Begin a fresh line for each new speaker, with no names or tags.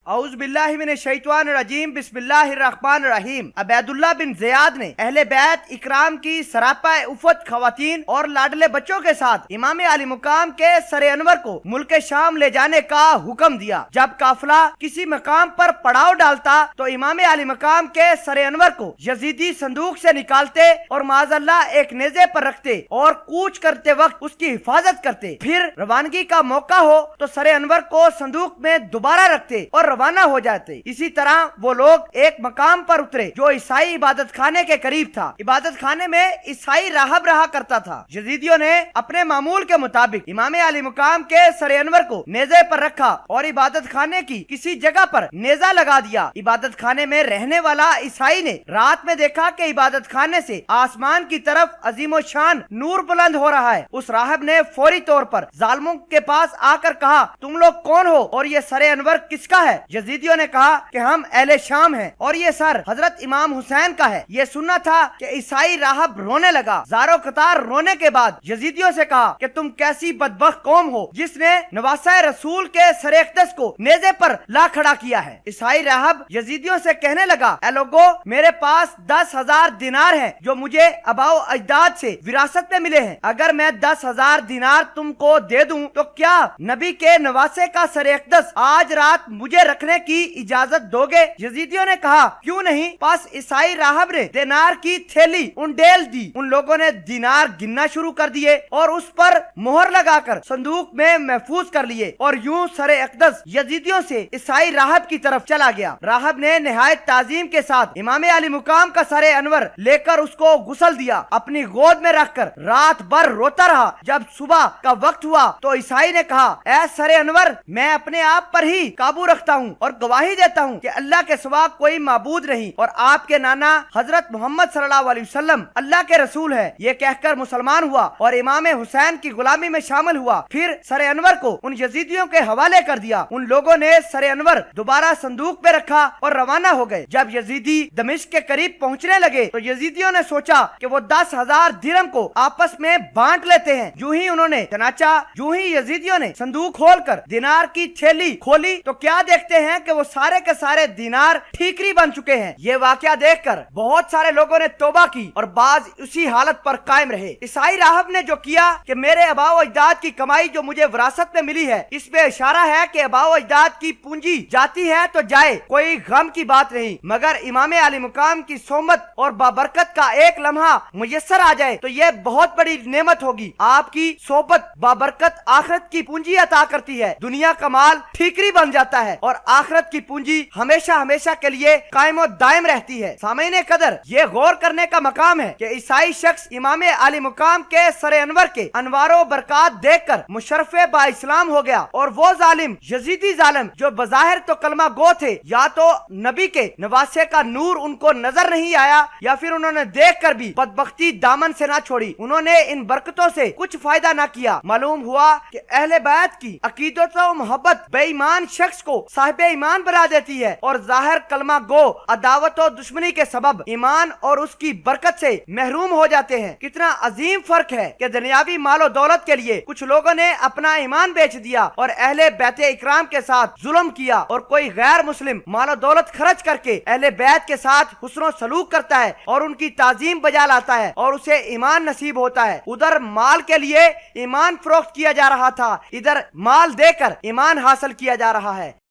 اعوذ باللہ من الشیطان الرجیم بسم اللہ الرحمن الرحیم۔ عبیداللہ بن زیاد نے اہل بیت اکرام کی سراپا افت خواتین اور لاڈلے بچوں کے ساتھ امام علی مقام کے سر انور کو ملک شام لے جانے کا حکم دیا۔ جب قافلہ کسی مقام پر پڑاؤ ڈالتا تو امام علی مقام کے سر انور کو یزیدی صندوق سے نکالتے اور معاذ اللہ ایک نیزے پر رکھتے اور کوچ کرتے وقت اس کی حفاظت کرتے۔ پھر روانگی کا موقع ہو تو سر انور کو صندوق میں دوبارہ رکھتے اور روانہ ہو جاتے۔ اسی طرح وہ لوگ ایک مقام پر اترے جو عیسائی عبادت خانے کے قریب تھا۔ عبادت خانے میں عیسائی راہب رہا کرتا تھا۔ یزیدیوں نے اپنے معمول کے مطابق امام علی مقام کے سر انور کو نیزے پر رکھا اور عبادت خانے کی کسی جگہ پر نیزہ لگا دیا۔ عبادت خانے میں رہنے والا عیسائی نے رات میں دیکھا کہ عبادت خانے سے آسمان کی طرف عظیم و شان نور بلند ہو رہا ہے۔ اس راہب نے فوری طور پر ظالموں کے پاس آ کر کہا، تم لوگ کون ہو اور یہ سر انور کس کا ہے؟ یزیدیوں نے کہا کہ ہم اہل شام ہیں اور یہ سر حضرت امام حسین کا ہے۔ یہ سننا تھا کہ عیسائی راہب رونے لگا۔ زارو قطار رونے کے بعد یزیدیوں سے کہا کہ تم کیسی بدبخت قوم ہو جس نے نواسہ رسول کے سر اقدس کو نیزے پر لا کھڑا کیا ہے۔ عیسائی راہب یزیدیوں سے کہنے لگا، اے لوگو، میرے پاس 10,000 دینار ہیں جو مجھے آباء و اجداد سے وراثت میں ملے ہیں۔ اگر میں 10,000 دینار تم کو دے دوں تو کیا نبی کے نواسے کا سر اقدس آج رات مجھے رکھنے کی اجازت دو گے؟ یزیدیوں نے کہا، کیوں نہیں؟ پس عیسائی راہب نے دینار کی تھیلی انڈیل دی۔ ان لوگوں نے دینار گننا شروع کر دیے اور اس پر مہر لگا کر صندوق میں محفوظ کر لیے، اور یوں سر اقدس یزیدیوں سے عیسائی راہب کی طرف چلا گیا۔ راہب نے نہایت تعظیم کے ساتھ امام علی مقام کا سر انور لے کر اس کو غسل دیا، اپنی گود میں رکھ کر رات بھر روتا رہا۔ جب صبح کا وقت ہوا تو عیسائی نے کہا، اے سر انور، میں اپنے آپ پر ہی قابو رکھتا ہوں اور گواہی دیتا ہوں کہ اللہ کے سوا کوئی معبود نہیں اور آپ کے نانا حضرت محمد صلی اللہ علیہ وسلم اللہ کے رسول ہے۔ یہ کہہ کر مسلمان ہوا اور امام حسین کی غلامی میں شامل ہوا۔ پھر سر انور کو ان یزیدیوں کے حوالے کر دیا۔ ان لوگوں نے سر انور دوبارہ صندوق میں رکھا اور روانہ ہو گئے۔ جب یزیدی دمشق کے قریب پہنچنے لگے تو یزیدیوں نے سوچا کہ وہ 10,000 درہم کو آپس میں بانٹ لیتے ہیں۔ جو ہی یزیدیوں نے صندوق کھول کر دینار کی تھیلی کھولی تو کیا دیکھتے ہیں کہ وہ سارے کے سارے دینار ٹھیکری بن چکے ہیں۔ یہ واقعہ دیکھ کر بہت سارے لوگوں نے توبہ کی اور بعض اسی حالت پر قائم رہے۔ عیسائی راہب نے جو کیا کہ میرے آباء و اجداد کی کمائی جو مجھے وراثت میں ملی ہے، اس میں اشارہ ہے کہ آباء و اجداد کی پونجی جاتی ہے تو جائے، کوئی غم کی بات نہیں، مگر امام علی مقام کی صحبت اور بابرکت کا ایک لمحہ میسر آ جائے تو یہ بہت بڑی نعمت ہوگی۔ آپ کی صحبت بابرکت آخرت کی پونجی عطا کرتی ہے۔ دنیا کا مال ٹھیکری بن جاتا ہے اور آخرت کی پونجی ہمیشہ ہمیشہ کے لیے قائم و دائم رہتی ہے۔ سامعین قدر، یہ غور کرنے کا مقام ہے کہ عیسائی شخص امام علی مقام کے سر انور کے انوار و برکات دیکھ کر مشرف با اسلام ہو گیا، اور وہ ظالم یزیدی ظالم جو بظاہر تو کلمہ گو تھے، یا تو نبی کے نواسے کا نور ان کو نظر نہیں آیا یا پھر انہوں نے دیکھ کر بھی بدبختی دامن سے نہ چھوڑی، انہوں نے ان برکتوں سے کچھ فائدہ نہ کیا۔ معلوم ہوا کہ اہل بیت کی عقیدت و محبت بے ایمان شخص کو صاحب ایمان بنا دیتی ہے، اور ظاہر کلمہ گو عداوت و دشمنی کے سبب ایمان اور اس کی برکت سے محروم ہو جاتے ہیں۔ کتنا عظیم فرق ہے کہ دنیاوی مال و دولت کے لیے کچھ لوگوں نے اپنا ایمان بیچ دیا اور اہل بیت اکرام کے ساتھ ظلم کیا، اور کوئی غیر مسلم مال و دولت خرچ کر کے اہل بیت کے ساتھ حسن و سلوک کرتا ہے اور ان کی تعظیم بجا لاتا ہے اور اسے ایمان نصیب ہوتا ہے۔ ادھر مال کے لیے ایمان فروخت کیا جا رہا تھا، ادھر مال دے کر ایمان حاصل کیا جا رہا ہے۔